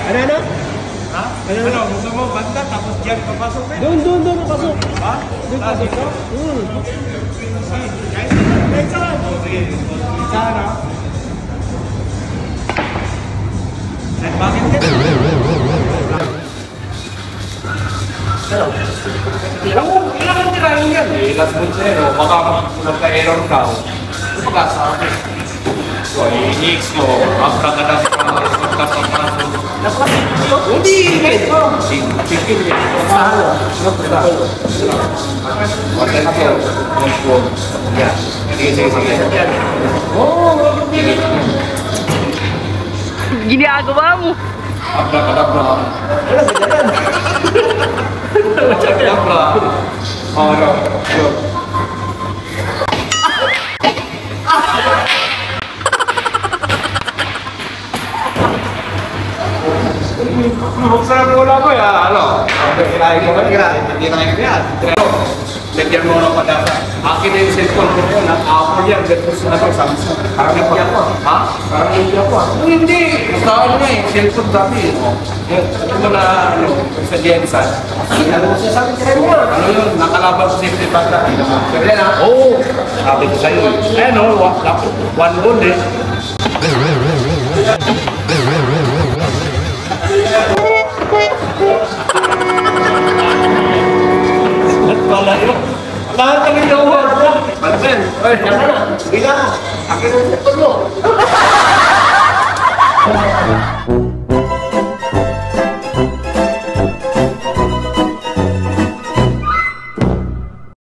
Ano? Ha? Ano? Gusto mo banda tapos diyan papasok eh? Doon, pasok. Ha? Doon, pasok. Dito? Guys, saan? Sige. Saan ha? At bakit ka? Ilang tirahin yan eh. Last month sa'yo, baka magka-error ka. Pagkasabi. So, i-hicks mo, abracadabra, pagkapapasok. Hindi, ito. Chicken yan. Mahalo. Hotel ko. Yan. Sige. Oo. Ginagawa mo. Abracadabra. Wala sa dyan. Abracadabra. Ano? Buksan mo na ko ya, ano? Kirahin ko hindi na yan. Lagyan mo na padasa. Akin na yung cellphone ko yun, Apple yan, versus Samsung. Parang hindi ako. Ha? Parang hindi ako. Hindi. Saan na eh, cellphone dati. Ito na, sa Jensen. Ano mo siya sabi sa'yo mo? Ano yun, nakalaban ko safety bata. Pero yan ha? Oo. Sabi ko sa'yo. Ayan o, one goal eh. Wala yun. Lahat kami daw wala. Malben. Oy, sana. Sige na. Akin ang cellphone mo.